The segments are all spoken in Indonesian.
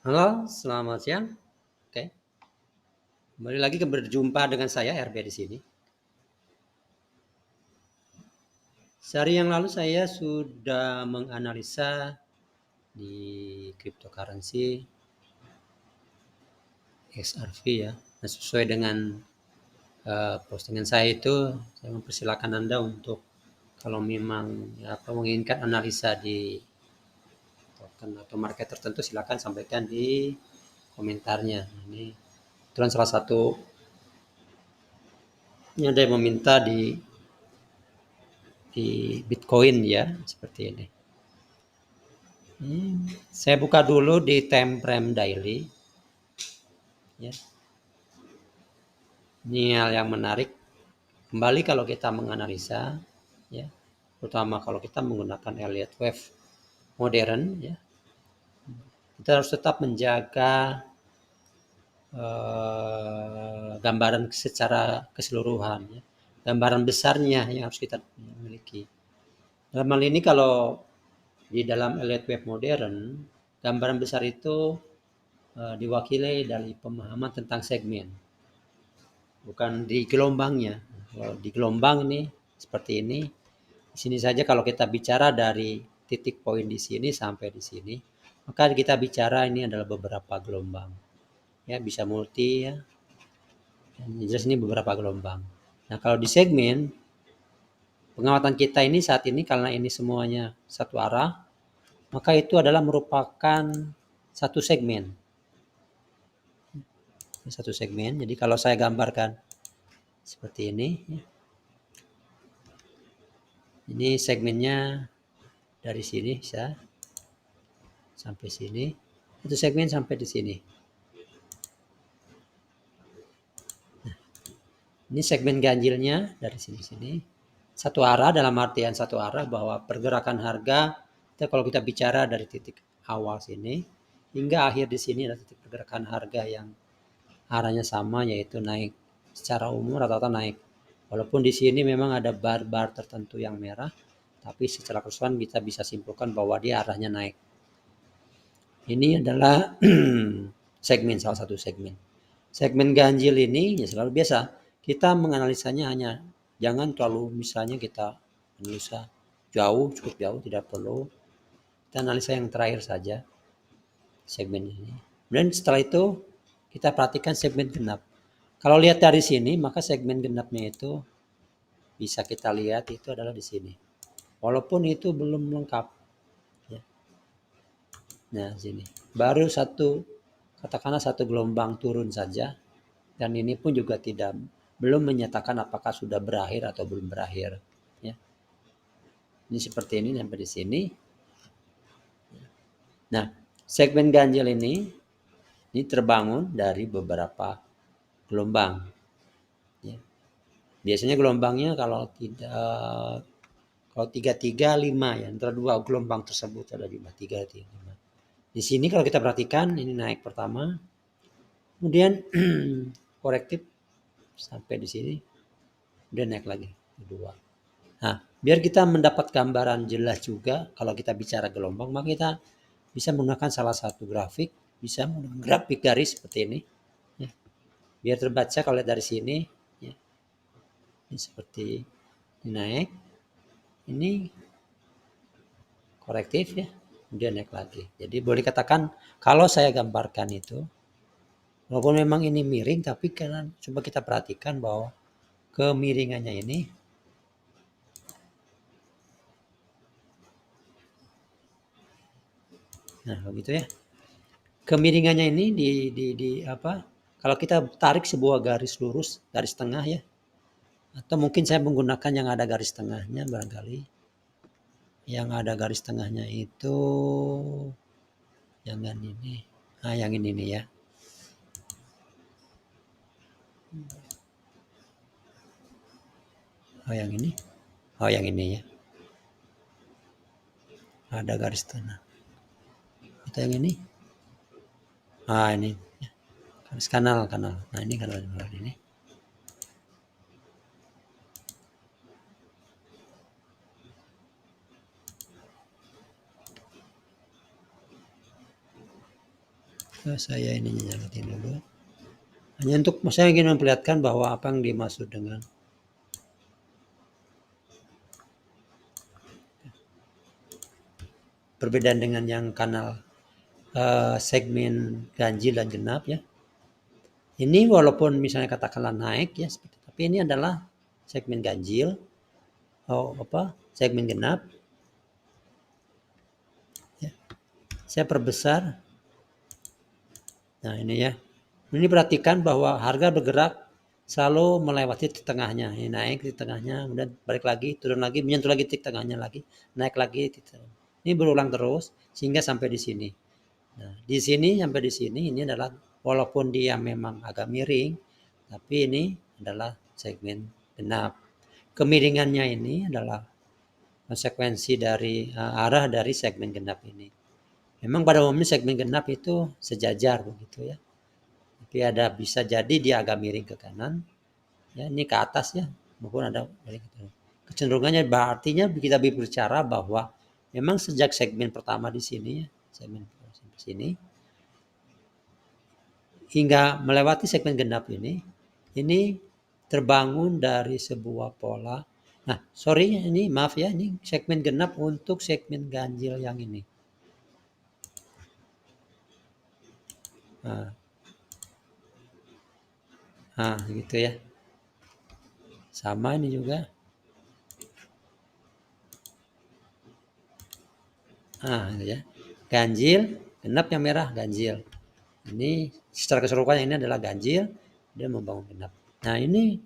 Halo, selamat siang. Oke, kembali lagi berjumpa dengan saya RB di sini. Sehari yang lalu saya sudah menganalisa di cryptocurrency XRP ya. Nah, sesuai dengan postingan saya itu, saya mempersilahkan Anda untuk kalau memang ya, apa, menginginkan analisa di token atau market tertentu, silakan sampaikan di komentarnya. Ini kebetulan salah satu ini ada yang meminta di Bitcoin ya, seperti ini. Saya buka dulu di time frame daily. Ya. Ini hal yang menarik. Kembali kalau kita menganalisa, ya, terutama kalau kita menggunakan Elliott Wave modern, ya, kita harus tetap menjaga gambaran secara keseluruhan, ya. Gambaran besarnya yang harus kita miliki. Dalam hal ini kalau di dalam Elliott Wave modern, gambaran besar itu diwakili dari pemahaman tentang segmen, bukan di gelombangnya. Kalau di gelombang ini seperti ini, di sini saja kalau kita bicara dari titik poin di sini sampai di sini, maka kita bicara ini adalah beberapa gelombang. Ya, bisa multi ya. Yang jelas ini beberapa gelombang. Nah, kalau di segmen pengamatan kita ini saat ini karena ini semuanya satu arah, maka itu adalah merupakan satu segmen. Satu segmen. Jadi kalau saya gambarkan seperti ini, ya. Ini segmennya dari sini bisa sampai sini. Itu segmen sampai di sini. Nah, ini segmen ganjilnya dari sini-sini. Satu arah dalam artian satu arah bahwa pergerakan harga kita kalau kita bicara dari titik awal sini hingga akhir di sini ada titik pergerakan harga yang arahnya sama yaitu naik secara umum rata-rata naik. Walaupun di sini memang ada bar-bar tertentu yang merah, tapi secara keseluruhan kita bisa simpulkan bahwa dia arahnya naik. Ini adalah segmen, salah satu segmen. Segmen ganjil ini ya selalu biasa. Kita menganalisanya hanya jangan terlalu misalnya kita analisa jauh, cukup jauh, tidak perlu. Kita analisa yang terakhir saja segmen ini. Dan setelah itu kita perhatikan segmen genap. Kalau lihat dari sini maka segmen genapnya itu bisa kita lihat itu adalah di sini. Walaupun itu belum lengkap. Ya. Nah sini baru katakanlah satu gelombang turun saja dan ini pun juga belum menyatakan apakah sudah berakhir atau belum berakhir. Ya. Ini seperti ini sampai di sini. Nah segmen ganjil ini terbangun dari beberapa gelombang. Ya. Biasanya gelombangnya kalau tidak kalau 3 3 5 ya antara dua gelombang tersebut ada 5 3 3 5. Di sini kalau kita perhatikan ini naik pertama, kemudian korektif sampai di sini, kemudian naik lagi kedua. Nah, biar kita mendapat gambaran jelas juga kalau kita bicara gelombang, maka kita bisa menggunakan salah satu grafik, bisa menggunakan grafik garis seperti ini. Ya. Biar terbaca kalau lihat dari sini, ya. Ini seperti ini naik, ini korektif ya, kemudian naik lagi. Jadi boleh dikatakan kalau saya gambarkan itu, walaupun memang ini miring, tapi karena coba kita perhatikan bahwa kemiringannya ini nah begitu ya. Kemiringannya ini di apa? Kalau kita tarik sebuah garis lurus, garis tengah ya. Atau mungkin saya menggunakan yang ada garis tengahnya barangkali. Yang ada garis tengahnya itu jangan ini. Nah, yang ini nih ya. Oh, yang ini. Oh, yang ini ya. Ada garis tengah. Atau yang ini. Ah, ini. Garis kanal. Nah, ini kanal ini. Saya ini nyalain dulu. Hanya untuk saya ingin memperlihatkan bahwa apa yang dimaksud dengan perbedaan dengan yang kanal segmen ganjil dan genap ya. Ini walaupun misalnya katakanlah naik ya, tapi ini adalah segmen ganjil, segmen genap. Ya. Saya perbesar. Nah ini ya. Ini perhatikan bahwa harga bergerak selalu melewati titik tengahnya. Ini naik di tengahnya, kemudian balik lagi, turun lagi, menyentuh lagi titik tengahnya lagi, naik lagi. Ini berulang terus sehingga sampai di sini. Nah, di sini sampai di sini ini adalah walaupun dia memang agak miring, tapi ini adalah segmen genap. Kemiringannya ini adalah konsekuensi dari arah dari segmen genap ini. Memang pada umumnya segmen genap itu sejajar begitu ya. Tapi ada bisa jadi dia agak miring ke kanan, ya ini ke atas ya, maupun ada kecenderungannya. Artinya kita berbicara bahwa memang sejak segmen pertama di sini ya, segmen sini hingga melewati segmen genap ini terbangun dari sebuah pola. Nah, sorry ini maaf ya, ini segmen genap untuk segmen ganjil yang ini. Nah, gitu ya. Sama ini juga. Nah, gitu ya. Ganjil, genap yang merah ganjil. Ini secara keseluruhan ini adalah ganjil, dia membangun genap. Nah, ini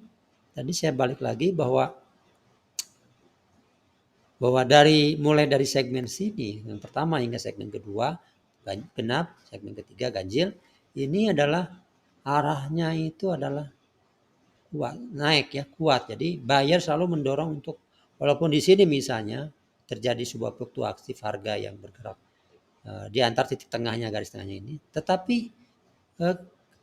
tadi saya balik lagi bahwa mulai dari segmen sini yang pertama hingga segmen kedua genap, segmen ketiga ganjil, ini adalah arahnya itu adalah kuat, naik ya, kuat. Jadi buyer selalu mendorong untuk, walaupun di sini misalnya terjadi sebuah fluktuatif harga yang bergerak di antar titik tengahnya, garis tengahnya ini, tetapi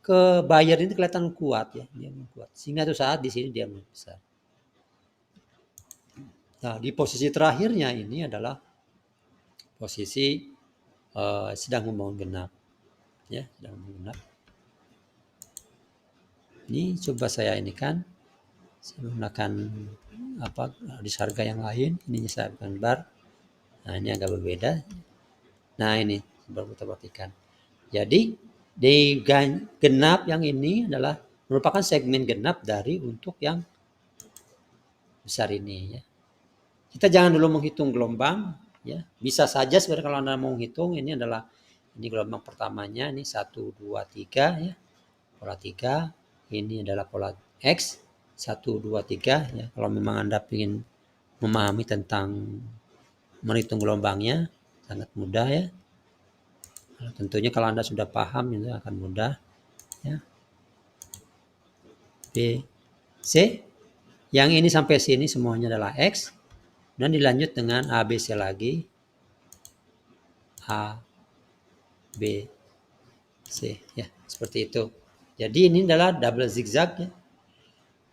ke buyer ini kelihatan kuat ya, dia kuat. Sehingga itu saat di sini dia besar. Nah, di posisi terakhirnya ini adalah posisi sedang membangun genap, ya, sedang membangun genap. Ini coba saya ini kan, saya menggunakan di harga yang lain. Ininya saya bukan bar. Nah, ini agak berbeda. Nah, ini baru kita perhatikan. Jadi di genap yang ini adalah merupakan segmen genap dari untuk yang besar ini ya. Kita jangan dulu menghitung gelombang ya. Bisa saja sebenarnya kalau Anda mau menghitung, ini adalah ini gelombang pertamanya, ini 1 2 3 ya. Pola 3, ini adalah pola X 1 2 3 ya. Kalau memang Anda ingin memahami tentang menghitung gelombangnya sangat mudah ya. Tentunya kalau Anda sudah paham itu akan mudah ya. B, C. Yang ini sampai sini semuanya adalah X. Dan dilanjut dengan A, B, C lagi. A, B, C. Ya, seperti itu. Jadi ini adalah double zigzag ya.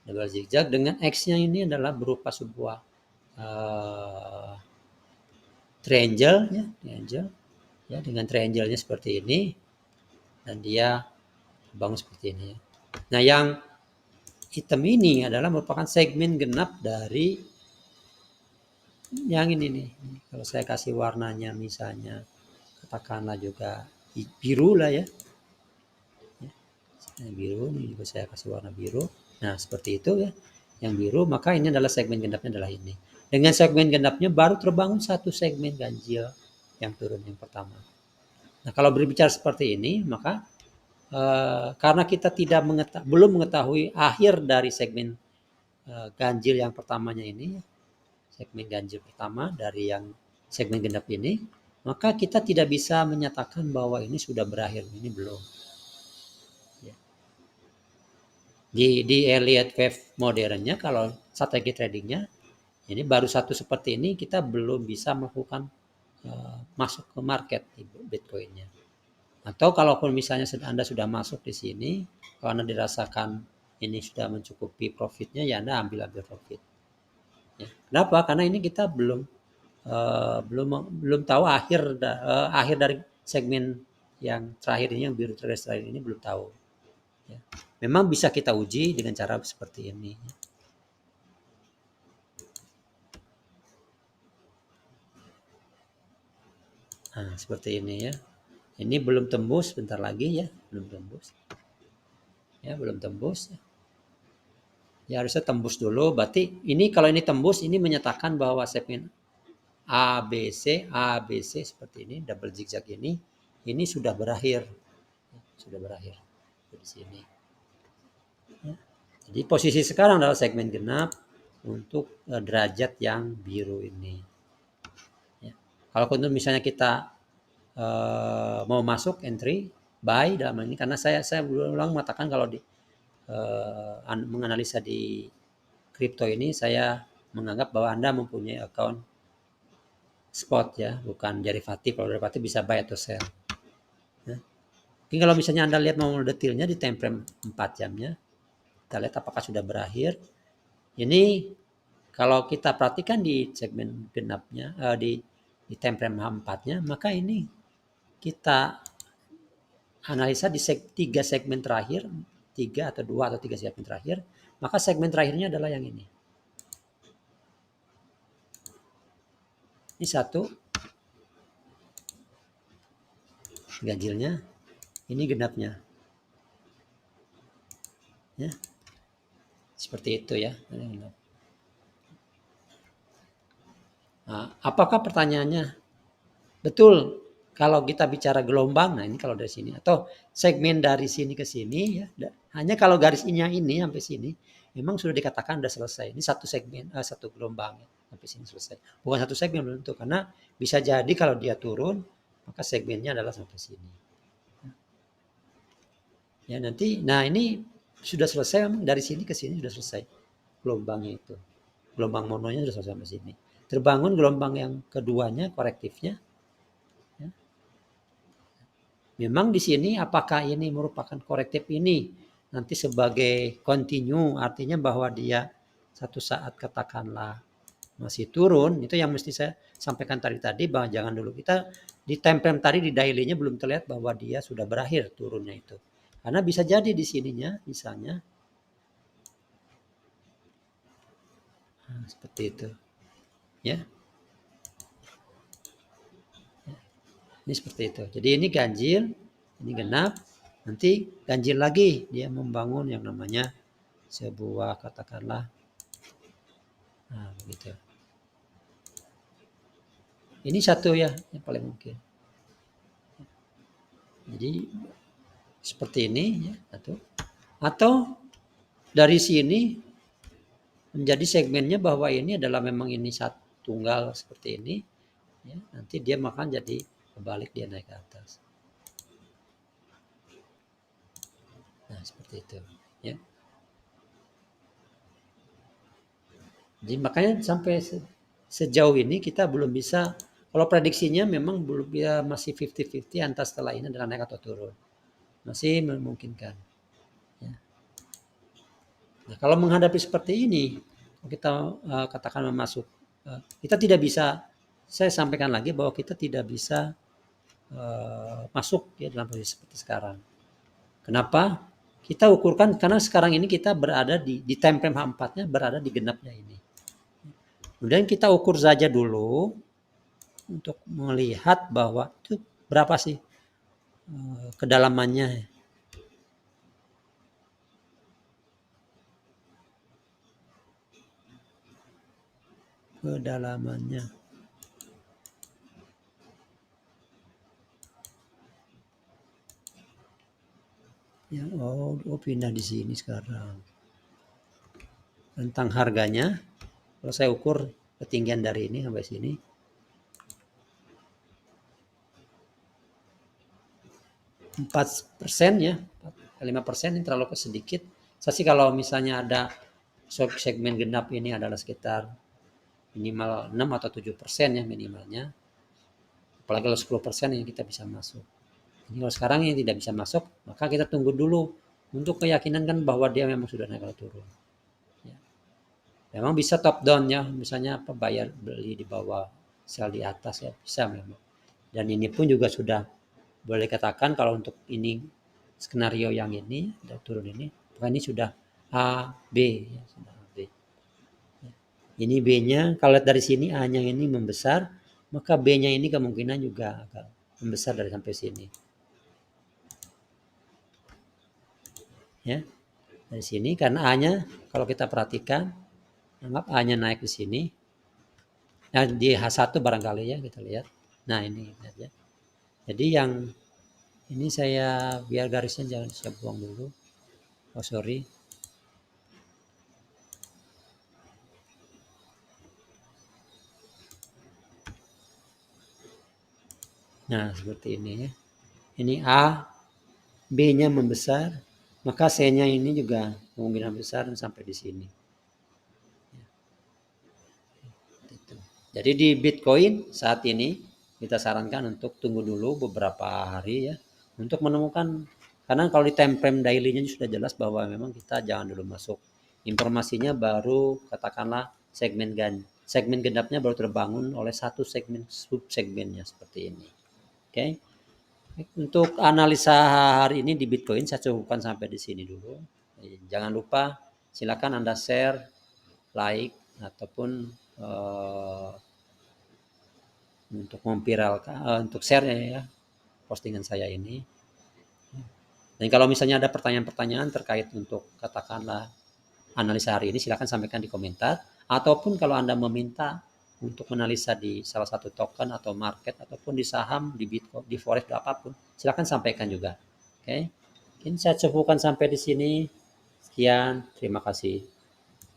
Double zigzag dengan X-nya ini adalah berupa sebuah triangle ya. Triangle. Ya, dengan triangle-nya seperti ini. Dan dia bangun seperti ini ya. Nah, yang hitam ini adalah merupakan segmen genap dari yang ini nih. Kalau saya kasih warnanya misalnya katakanlah juga biru lah ya. Biru ini juga saya kasih warna biru. Nah, seperti itu ya. Yang biru, maka ini adalah segmen genapnya adalah ini. Dengan segmen genapnya baru terbangun satu segmen ganjil yang turun yang pertama. Nah, kalau berbicara seperti ini, maka karena kita belum mengetahui akhir dari segmen ganjil yang pertamanya ini, segmen ganjil pertama dari yang segmen genap ini, maka kita tidak bisa menyatakan bahwa ini sudah berakhir. Ini belum. Ya. Di Elliott Wave modernnya, kalau strategi tradingnya, ini baru satu seperti ini kita belum bisa melakukan masuk ke market di Bitcoinnya. Atau kalaupun misalnya Anda sudah masuk di sini, kalau Anda dirasakan ini sudah mencukupi profitnya, ya Anda ambil profit. Ya. Kenapa? Karena ini kita belum tahu akhir dari segmen yang terakhir ini, yang biru garis terakhir ini belum tahu. Ya. Memang bisa kita uji dengan cara seperti ini. Nah, seperti ini ya. Ini belum tembus, bentar lagi ya, belum tembus. Ya, belum tembus. Ya harusnya tembus dulu. Berarti ini kalau ini tembus, ini menyatakan bahwa segmen A, B, C seperti ini, double zigzag ini sudah berakhir. Sudah berakhir di sini. Ya. Jadi posisi sekarang adalah segmen genap untuk derajat yang biru ini. Ya. Kalau misalnya kita mau masuk entry buy dalam ini, karena saya berulang mengatakan kalau di menganalisa di kripto ini saya menganggap bahwa Anda mempunyai account spot ya, bukan derivatif. Kalau derivatif bisa buy atau sell. Ya. Mungkin kalau misalnya Anda lihat mau detailnya di time frame 4 jamnya, kita lihat apakah sudah berakhir. Ini kalau kita perhatikan di segmen genapnya, di time frame 4-nya, maka ini kita analisa di 3 segmen terakhir, 3 atau 2 atau 3 segmen terakhir, maka segmen terakhirnya adalah yang ini. Ini satu, ganjilnya, ini genapnya. Ya. Seperti itu ya. Nah, apakah pertanyaannya betul kalau kita bicara gelombang? Nah ini kalau dari sini atau segmen dari sini ke sini ya, hanya kalau garis ini sampai sini memang sudah dikatakan sudah selesai. Ini satu segmen, satu gelombang ya, sampai sini selesai. Bukan satu segmen belum tentu, karena bisa jadi kalau dia turun maka segmennya adalah sampai sini. Ya nanti, nah ini sudah selesai dari sini ke sini sudah selesai gelombangnya itu. Gelombang mononya sudah selesai sampai sini. Terbangun gelombang yang keduanya, korektifnya. Ya. Memang di sini apakah ini merupakan korektif ini nanti sebagai continue, artinya bahwa dia satu saat katakanlah masih turun, itu yang mesti saya sampaikan tadi bahwa jangan dulu kita di time frame tadi di daily-nya belum terlihat bahwa dia sudah berakhir turunnya itu. Karena bisa jadi di sininya misalnya seperti itu. Ya. Ini seperti itu. Jadi ini ganjil, ini genap, nanti ganjil lagi dia membangun yang namanya sebuah katakanlah begitu. Ini satu ya yang paling mungkin. Jadi seperti ini ya satu. Atau dari sini menjadi segmennya bahwa ini adalah memang ini satu tunggal seperti ini ya, nanti dia makan jadi kebalik, dia naik ke atas. Nah seperti itu ya. Jadi makanya sampai sejauh ini kita belum bisa, kalau prediksinya memang belum ya, masih 50-50 antara setelah ini adalah naik atau turun, masih memungkinkan ya. Nah, kalau menghadapi seperti ini kita katakan masuk, kita tidak bisa, saya sampaikan lagi bahwa kita tidak bisa masuk ya dalam posisi seperti sekarang. Kenapa? Kita ukurkan karena sekarang ini kita berada di time frame H4-nya berada di genapnya ini. Kemudian kita ukur saja dulu untuk melihat bahwa itu berapa sih kedalamannya. Kedalamannya. Ya, oh pindah di sini sekarang. Tentang harganya, kalau saya ukur ketinggian dari ini sampai sini, 4% ya, 5% ini terlalu sedikit. Saya sih kalau misalnya ada segmen genap ini adalah sekitar minimal 6 atau 7% ya minimalnya. Apalagi kalau 10% yang kita bisa masuk. Jadi kalau sekarang yang tidak bisa masuk, maka kita tunggu dulu untuk keyakinan kan bahwa dia memang sudah naik atau turun. Ya. Memang bisa top down ya, misalnya apa bayar beli di bawah, sell di atas ya bisa memang. Dan ini pun juga sudah boleh katakan kalau untuk ini skenario yang ini turun ini, ini sudah A, B, ya, sudah B. Ini B-nya, kalau lihat dari sini A-nya ini membesar, maka B-nya ini kemungkinan juga agak membesar dari sampai sini. Ya, dari sini karena A-nya kalau kita perhatikan, anggap A-nya naik di sini. Nah, di H1 barangkali ya kita lihat. Nah, ini lihat ya. Jadi yang ini saya biar garisnya jangan saya buang dulu. Oh, sorry. Nah, seperti ini ya. Ini A, B-nya membesar, maka C-nya ini juga kemungkinan besar sampai di sini. Jadi di Bitcoin saat ini kita sarankan untuk tunggu dulu beberapa hari ya untuk menemukan, karena kalau di time frame daily-nya sudah jelas bahwa memang kita jangan dulu masuk. Informasinya baru katakanlah segmen genapnya baru terbangun oleh satu segmen sub segmennya seperti ini. Oke. Untuk analisa hari ini di Bitcoin saya cukupkan sampai di sini dulu. Jangan lupa silakan Anda share, like ataupun untuk memviralkan, untuk share ya postingan saya ini. Dan kalau misalnya ada pertanyaan-pertanyaan terkait untuk katakanlah analisa hari ini, silakan sampaikan di komentar. Ataupun kalau Anda meminta untuk menganalisa di salah satu token atau market ataupun di saham, di Bitcoin, di forex, apapun, silakan sampaikan juga. Oke, mungkin saya cukupkan sampai di sini. Sekian, terima kasih.